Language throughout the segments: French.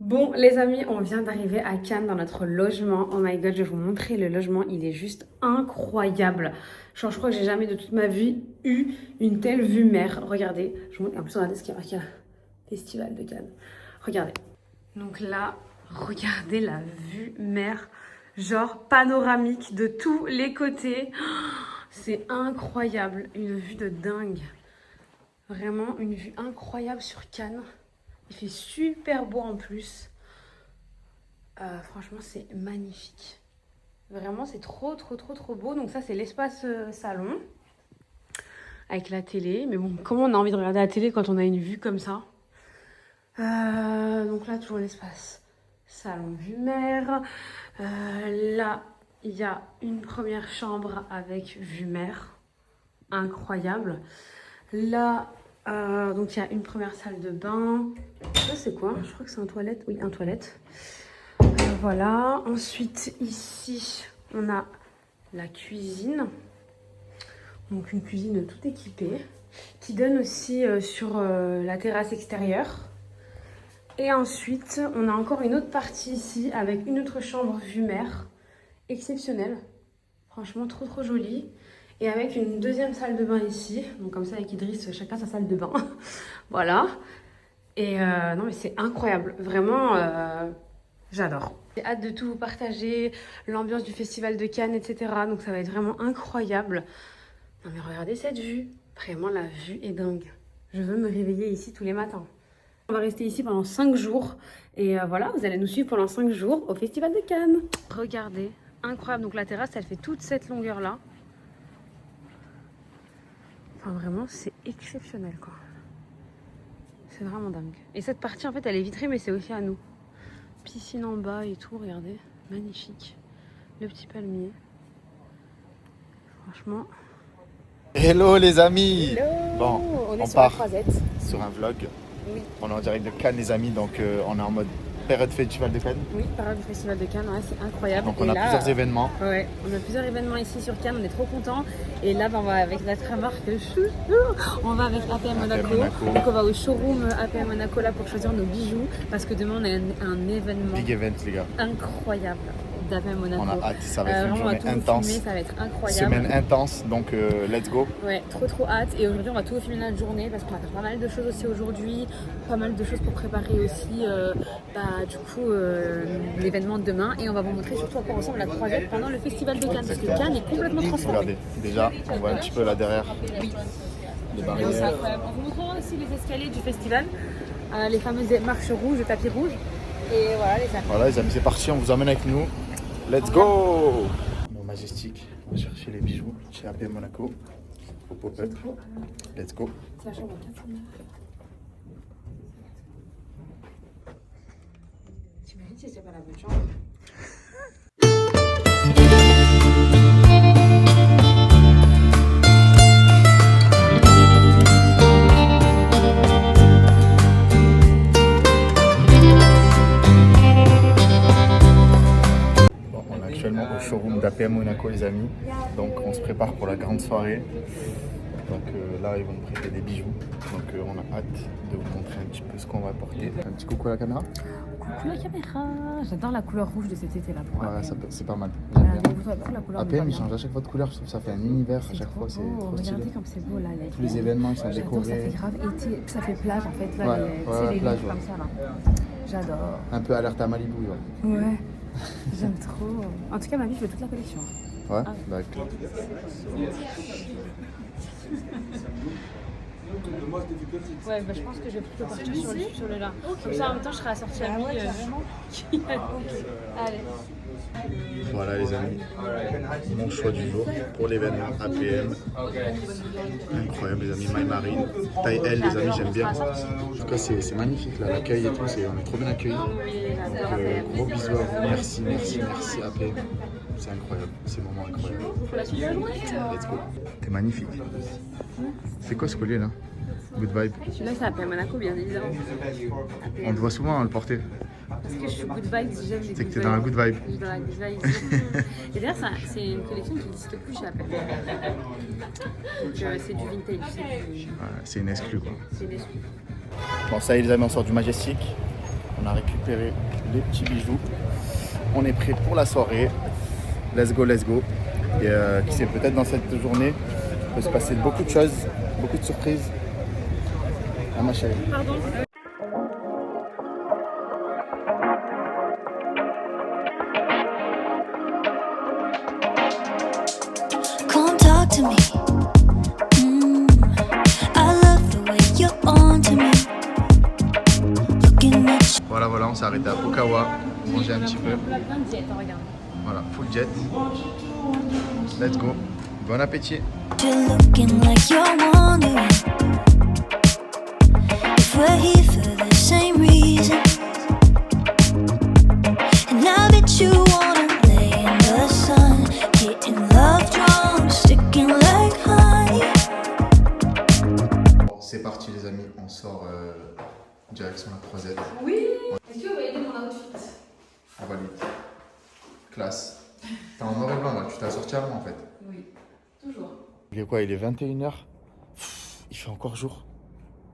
Bon les amis, on vient d'arriver à Cannes dans notre logement. Oh my god, je vais vous montrer le logement, il est juste incroyable. Genre je crois que j'ai jamais de toute ma vie eu une telle vue mer. Regardez, je vous montre, en plus regardez ce qu'il y a marqué là. Festival de Cannes. Regardez. Donc là, regardez la vue mer, genre panoramique de tous les côtés. C'est incroyable, une vue de dingue. Vraiment une vue incroyable sur Cannes. Il fait super beau en plus. Franchement, c'est magnifique. Vraiment, c'est trop beau. Donc ça, c'est l'espace salon. Avec la télé. Mais bon, comment on a envie de regarder la télé quand on a une vue comme ça? Donc là, toujours l'espace salon vue mer. Là, il y a une première chambre avec vue mer. Incroyable. Là, donc il y a une première salle de bain. Ça c'est quoi? Je crois que c'est un toilette. Oui, un toilette. Voilà. Ensuite, ici, on a la cuisine. Donc une cuisine tout équipée. Qui donne aussi sur la terrasse extérieure. Et ensuite, on a encore une autre partie ici avec une autre chambre vue mer. Exceptionnelle. Franchement, trop jolie. Et avec une deuxième salle de bain ici. Donc comme ça, avec Idriss, chacun sa salle de bain. Voilà. Et non mais c'est incroyable. Vraiment, j'adore. J'ai hâte de tout vous partager. L'ambiance du Festival de Cannes, etc. Donc ça va être vraiment incroyable. Non mais regardez cette vue. Vraiment, la vue est dingue. Je veux me réveiller ici tous les matins. On va rester ici pendant 5 jours. Et voilà, vous allez nous suivre pendant 5 jours au Festival de Cannes. Regardez. Incroyable. Donc la terrasse, elle fait toute cette longueur-là. Enfin, vraiment, c'est exceptionnel, quoi. C'est vraiment dingue. Et cette partie, en fait, elle est vitrée, mais c'est aussi à nous. Piscine en bas et tout, regardez. Magnifique. Le petit palmier. Franchement. Hello les amis. Hello. Bon, on est on sur la part croisette. sur un vlog. Oui. On est en direct de Cannes les amis, donc on est en mode période festival de Cannes. Oui, parade du Festival de Cannes, ouais, c'est incroyable. Donc on a plusieurs événements. Ouais, on a plusieurs événements ici sur Cannes, on est trop contents. Et là, on va avec notre marque, on va avec APM Monaco. Donc on va au showroom APM Monaco là pour choisir nos bijoux. Parce que demain, on a un événement Big event les gars. incroyable d'APM Monaco. On a hâte, ça va être une journée intense. Filmer, ça va être incroyable. Semaine intense, donc let's go. Ouais, trop hâte. Et aujourd'hui, on va tout filmer notre journée parce qu'on va faire pas mal de choses aussi aujourd'hui. Pas mal de choses pour préparer aussi l'événement de demain. Et on va vous montrer surtout à quoi ressemble la croisette pendant le Festival de Cannes. Parce que Cannes est complètement transformé. Regardez, déjà, on voit un petit peu là derrière. Oui. Les C'est barrières. incroyable. On vous montrera aussi les escaliers du festival. Les fameuses marches rouges, le tapis rouge. Et voilà les amis. Voilà les amis, c'est parti, on vous emmène avec nous. Let's go. Au Majestic, on va chercher les bijoux chez APM Monaco. Au pop-up. Let's go. C'est la chambre 409. T'imagines si c'est pas la bonne chambre? Au showroom d'APM Monaco les amis, donc on se prépare pour la grande soirée. Donc là ils vont nous prêter des bijoux, donc on a hâte de vous montrer un petit peu ce qu'on va porter. Un petit coucou à la caméra. Coucou la caméra. J'adore la couleur rouge de cet été là pour Ouais, c'est pas mal. la couleur APM ils changent à chaque fois de couleur, je trouve que ça fait un univers à chaque fois, c'est trop stylé. Regardez comme c'est beau là. Tous les événements ils sont décorés. Ça fait grave été, ça fait plage en fait là, ouais, les plage, comme ça là. J'adore. Un peu alerte à Malibu. Ouais. J'aime trop. En tout cas, ma vie, je veux toute la collection. Ouais, d'accord. Ouais, bah, je pense que je vais plutôt partir sur le là. Comme ça, en même temps, je serai assortie à lui. Allez. Voilà les amis, mon choix du jour pour l'événement APM. Incroyable les amis, My Marine, taille L les amis, j'aime bien. En tout cas c'est magnifique là, l'accueil et tout, on est trop bien accueillis. Donc gros bisous à vous, merci APM. C'est incroyable, c'est vraiment incroyable. Let's go. T'es magnifique. C'est quoi ce collier là? Good vibe. Là, ça appelle Monaco, bien évidemment. On te voit souvent le porter. Parce que je suis good vibes, j'aime les good vibes. C'est que t'es dans la good vibe. Je suis dans la good vibes. Et d'ailleurs, c'est une collection qui n'existe plus chez Apple. Donc c'est du vintage. C'est une exclue quoi. C'est une exclue. Bon ça y est les amis, on sort du Majestic. On a récupéré les petits bijoux. On est prêt pour la soirée. Let's go, let's go. Et qui sait, peut-être dans cette journée, il peut se passer beaucoup de choses, beaucoup de surprises. Ah ma chérie. Pardon. Come talk to me. I love the way you're on to me. Looking at you. Voilà, on s'est arrêté à Okawa, manger un petit peu. On a plein de diètes, regarde. Voilà, full jet. Let's go. Bon appétit. You're looking like you're wondering if we're here for the same reason. And I bet you wanna lay in the sun, getting love drunk, sticking like honey. Bon, c'est parti les amis, on sort direction la croisette. Oui. Est-ce que vous voyez mon outfit? On va vite. Classe. T'es en noir et blanc là, tu t'es assorti avant en fait. Oui, toujours. Il est quoi? Il est 21h. Il fait encore jour.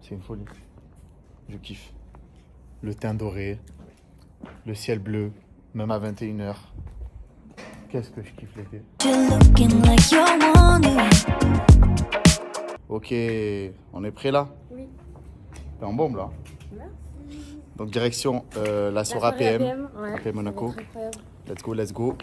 C'est une folie. Je kiffe. Le teint doré, le ciel bleu, même à 21h. Qu'est-ce que je kiffe l'été. You're looking like you're wondering. Ok, on est prêt là? Oui. T'es en bombe là? Merci. Donc direction la soirée APM. Ouais. APM Monaco. Ça va être incroyable. Let's go, let's go.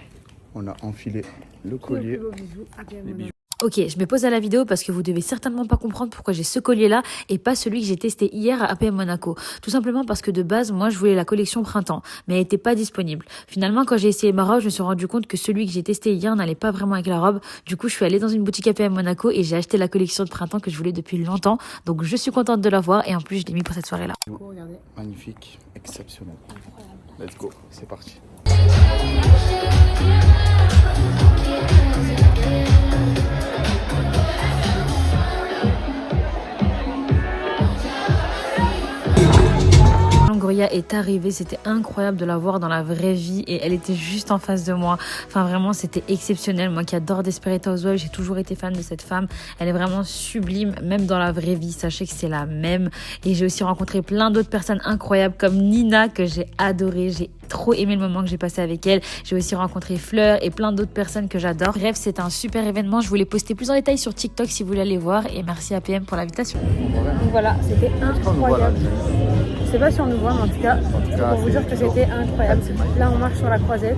On a enfilé le collier. Tous les plus beaux bijoux, APM Les Monaco. bijoux. Ok, je mets pause à la vidéo parce que vous devez certainement pas comprendre pourquoi j'ai ce collier-là et pas celui que j'ai testé hier à APM Monaco. Tout simplement parce que de base, moi, je voulais la collection printemps, mais elle était pas disponible. Finalement, quand j'ai essayé ma robe, je me suis rendu compte que celui que j'ai testé hier n'allait pas vraiment avec la robe. Du coup, je suis allée dans une boutique APM Monaco et j'ai acheté la collection de printemps que je voulais depuis longtemps. Donc, je suis contente de l'avoir et en plus, je l'ai mis pour cette soirée-là. Regardez. Magnifique, exceptionnel. Let's go, c'est parti. Longoria est arrivée, c'était incroyable de la voir dans la vraie vie et elle était juste en face de moi. Enfin vraiment c'était exceptionnel. Moi qui adore Desperate Housewives, j'ai toujours été fan de cette femme. Elle est vraiment sublime, même dans la vraie vie. Sachez que c'est la même. Et j'ai aussi rencontré plein d'autres personnes incroyables comme Nina que j'ai adorée. J'ai trop aimé le moment que j'ai passé avec elle. J'ai aussi rencontré Fleur et plein d'autres personnes que j'adore. Bref, c'est un super événement. Je voulais poster plus en détail sur TikTok si vous voulez aller voir. Et merci à PM pour l'invitation. Donc voilà, c'était incroyable. Je sais pas si on nous voit, mais en tout cas, c'est pour vous dire que c'était incroyable. Là, on marche sur la croisette,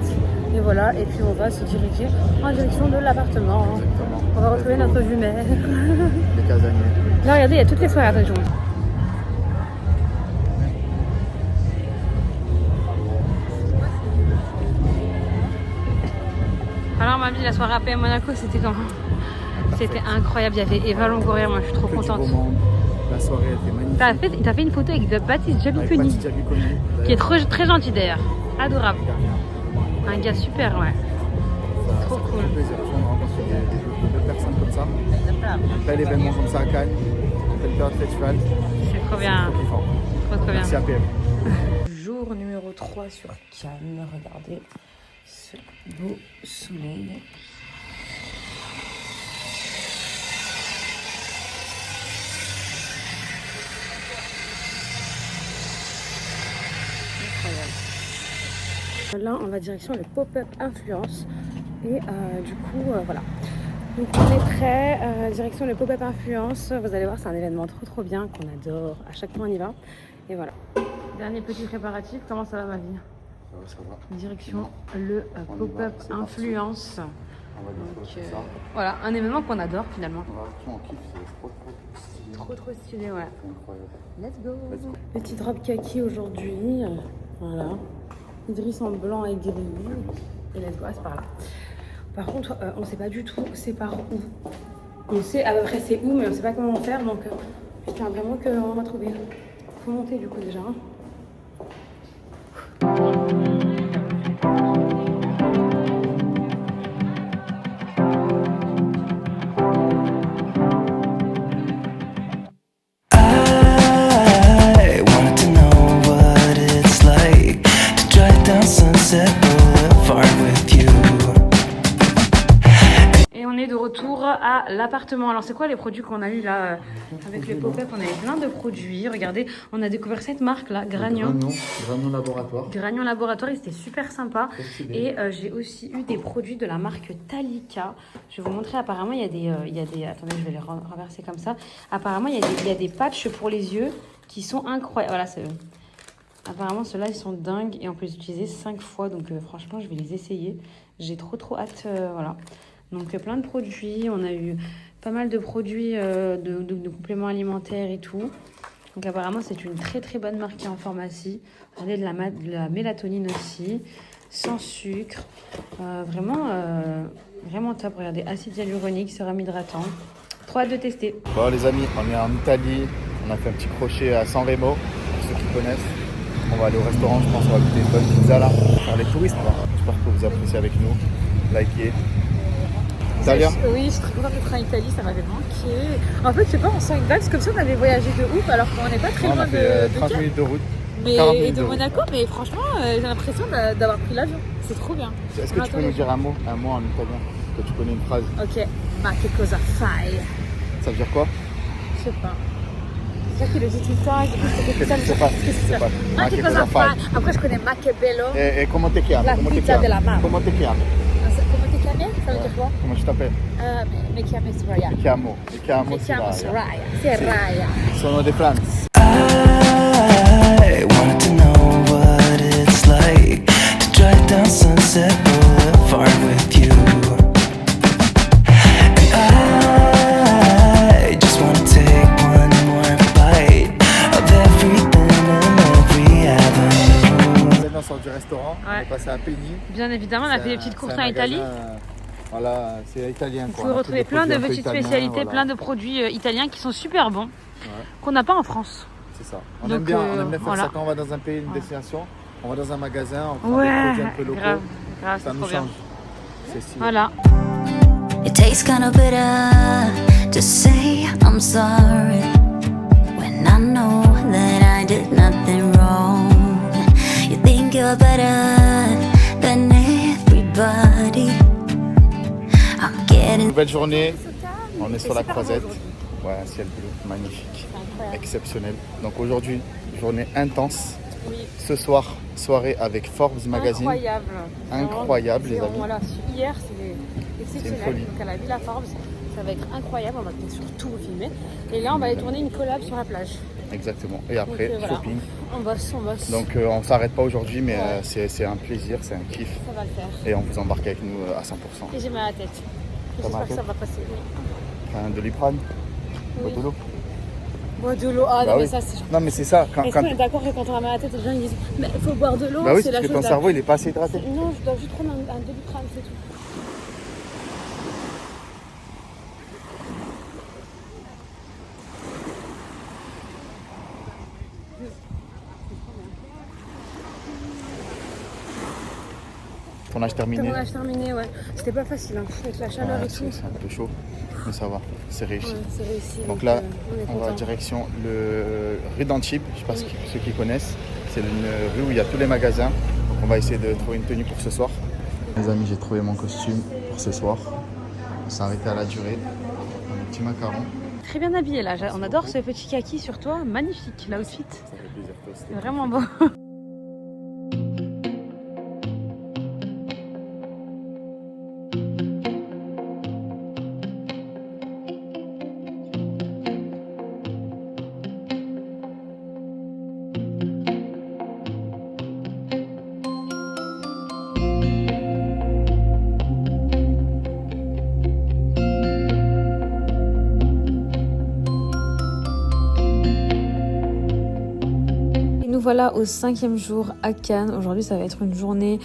et voilà, et puis on va se diriger en direction de l'appartement. Exactement. On va retrouver notre vue mer. Les casaniers. Là, regardez, il y a toutes les soirées à la région. Alors, mamie, la soirée à PM Monaco, c'était comment? C'était incroyable. Il y avait Eva Longoria, moi je suis trop Que du contente. beau monde. La soirée était magnifique. T'as fait une photo avec Baptiste Avec Giabiconi, Baptiste Giabiconi, qui est d'ailleurs. très gentil d'ailleurs. Adorable. Dernière. Un gars super, ouais. Ça Trop fait cool. plaisir de rencontrer des belles personnes comme ça. Un bel événement comme ça à Cannes, une belle période festival. C'est trop bien. Trop kiffant. Trop bien. Merci APM. Jour numéro 3 sur Cannes. Regardez ce beau soleil. Là, on va direction le pop-up influence. Et du coup, voilà. Donc, on est prêt. Direction le pop-up influence. Vous allez voir, c'est un événement trop bien qu'on adore. À chaque fois, on y va. Et voilà. Dernier petit préparatif. Comment ça va, ma vie? Ça va. Direction le On y pop-up va, c'est parti. influence. On va Donc, dire ça. voilà, un événement qu'on adore finalement. On kiffe, c'est trop stylé. Trop stylé, ouais. C'est incroyable. Let's go. Let's go. Petite robe kaki aujourd'hui. Voilà. Idriss en blanc et gris. Et let's go, c'est par là. Par contre, on sait pas du tout c'est par où. On sait à peu près c'est où, mais on sait pas comment faire. Donc, j'espère vraiment qu'on va trouver. Faut monter du coup déjà. I wanted to know what it's like to drive down Sunset Boulevard with you. Et on est de retour à voilà l'appartement. Alors c'est quoi les produits qu'on a eu là avec le pop-up? On avait plein de produits. Regardez, on a découvert cette marque là, Gragnon. Gragnon Laboratoire. Gragnon Laboratoire, c'était super sympa. Et j'ai aussi eu des produits de la marque Talika. Je vais vous montrer, apparemment il y a des attendez, je vais les renverser comme ça. Apparemment il y a des patchs pour les yeux qui sont incroyables. Voilà, c'est apparemment ceux-là ils sont dingues et on peut les utiliser 5 fois. Donc franchement je vais les essayer. J'ai trop hâte, voilà. Donc plein de produits, on a eu pas mal de produits de compléments alimentaires et tout. Donc apparemment c'est une très bonne marque qui est en pharmacie. Regardez de la mélatonine aussi, sans sucre. Vraiment top. Regardez, acide hyaluronique, sérum hydratant. Trop hâte de tester. Bon les amis, on est en Italie, on a fait un petit crochet à San Remo, pour ceux qui connaissent. On va aller au restaurant, je pense qu'on va goûter une bonne pizza là, faire les touristes. J'espère que vous appréciez avec nous, likez. Italia. Oui, je suis très contente d'être en Italie, ça m'avait manqué. En fait, je sais pas, on sent une vague, c'est comme si on avait voyagé de ouf alors qu'on n'est pas très On loin a fait de 30 Cannes. minutes de route. Mais 40 et minutes de de route. Monaco, mais franchement, j'ai l'impression d'avoir pris l'avion. C'est trop bien. Est-ce que tu peux nous dire un mot en italien? Que tu connais une phrase? Ok, ma che cosa fai? Ça veut dire quoi? Je sais pas. C'est ça qu'il le dit tout le temps. Qu'est-ce que c'est pas? Qu'est-ce que c'est pas? Ma che cosa fai? Après, je connais ma che bello. Et comment te chiami? La Comment te pizza chiami? della mamma. Comment te chiami? Comment t'es chiamé? Ça veut dire quoi? Comment tu t'appelles? Mi chiamo Soraya. Mi chiamo Mi chiamo Soraya. Soraya. Soraya. Sono de France. I want to know what it's like to drive down Sunset Boulevard with you. And I just want to take one more bite of everything and every avenue. On sort du restaurant, Ouais. on est passé à Pegny. Bien évidemment, on a fait des petites courses en Italie. Voilà, c'est italien. Vous quoi. pouvez On a retrouver fait des plein de produits un peu petites italiens, spécialités, voilà. plein de produits italiens qui sont super bons, Ouais, qu'on n'a pas en France. c'est ça. On Donc, aime bien faire voilà. ça quand on va dans un pays, une Ouais. destination. On va dans un magasin, on prend Ouais, des produits un peu locaux. grave, Ça c'est nous trop bien. change. C'est stylé. Voilà. It tastes kinda bitter to say I'm sorry when I know that I did nothing wrong. You think you're better than everybody. I'm getting Nouvelle journée, on est sur la Croisette. Ouais, un ciel bleu magnifique, exceptionnel. Donc aujourd'hui, journée intense. Oui. Ce soir, soirée avec Forbes Magazine. Incroyable. Incroyable, les amis. Voilà, hier, c'était C'est une exceptionnel. folie. Donc à la Villa Forbes, ça va être incroyable. On va bien sûr tout filmer. Et là, on va aller tourner une collab sur la plage. Exactement. Et après, Donc, voilà. shopping. On bosse. Donc on s'arrête pas aujourd'hui, mais Ouais. c'est un plaisir, c'est un kiff. Ça va le faire. Et on vous embarque avec nous à 100%. Et j'ai mal à la tête. T'as mal à la J'espère que ça tête va passer. Un Doliprane, Oui. de l'eau. Bois de l'eau. Ah Bah non, oui. mais ça, c'est. Non mais c'est ça. Est-ce qu'on est d'accord que quand on a mal à la tête, les gens ils disent mais il faut boire de l'eau, Bah oui, c'est parce la que chose ton cerveau il est pas assez hydraté. Non, je dois juste prendre un Doliprane, c'est tout. Tournage terminé. Tournage terminé, ouais. C'était pas facile, hein, avec la chaleur Ouais, et tout. c'est un peu chaud, mais ça va, c'est réussi. Ouais, c'est réussi. Donc là, on est on va content. direction le rue d'Antibes, je sais pas ceux qui connaissent. C'est une rue où il y a tous les magasins. Donc on va essayer de trouver une tenue pour ce soir. Les amis, j'ai trouvé mon costume pour ce soir. On s'est arrêté à la durée. Un petit macaron. Très bien habillé là. On adore ce petit kaki sur toi. Magnifique, l'outfit. Ça fait plaisir de poster. C'est vraiment beau. Nous voilà au 5e jour à Cannes. Aujourd'hui, ça va être une journée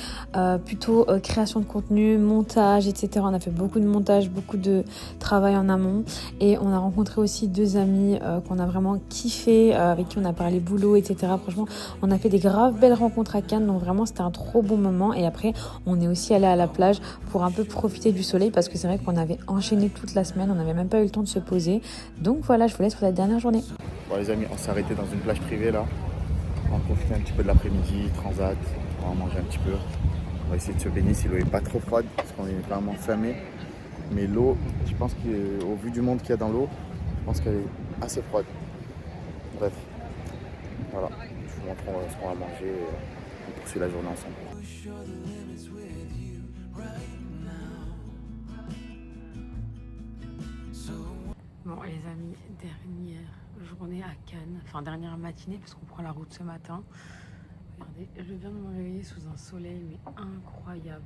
plutôt création de contenu, montage, etc. On a fait beaucoup de montage, beaucoup de travail en amont. Et on a rencontré aussi 2 amis qu'on a vraiment kiffé, avec qui on a parlé boulot, etc. Franchement, on a fait des graves belles rencontres à Cannes. Donc vraiment, c'était un trop bon moment. Et après, on est aussi allé à la plage pour un peu profiter du soleil. Parce que c'est vrai qu'on avait enchaîné toute la semaine. On n'avait même pas eu le temps de se poser. Donc voilà, je vous laisse pour la dernière journée. Bon les amis, on s'est arrêté dans une plage privée là. On va profiter un petit peu de l'après-midi, transat, on va manger un petit peu. On va essayer de se baigner si l'eau n'est pas trop froide, parce qu'on est vraiment enflammé. Mais l'eau, je pense qu'au vu du monde qu'il y a dans l'eau, je pense qu'elle est assez froide. Bref, voilà, je vous montre ce qu'on va manger et on poursuit la journée ensemble. Bon les amis, dernière journée à Cannes, enfin dernière matinée parce qu'on prend la route ce matin. Regardez, je viens de me réveiller sous un soleil mais incroyable.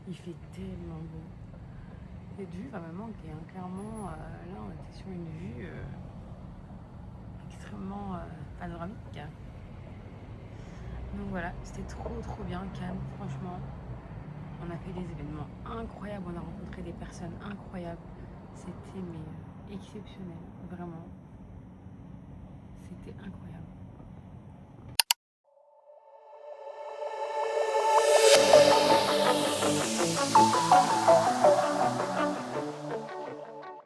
Il fait tellement beau. Cette vue va me manquer, hein. Clairement, là on était sur une vue extrêmement panoramique. Donc voilà, c'était trop bien Cannes, franchement. On a fait des événements incroyables, on a rencontré des personnes incroyables. C'était mais exceptionnel, vraiment.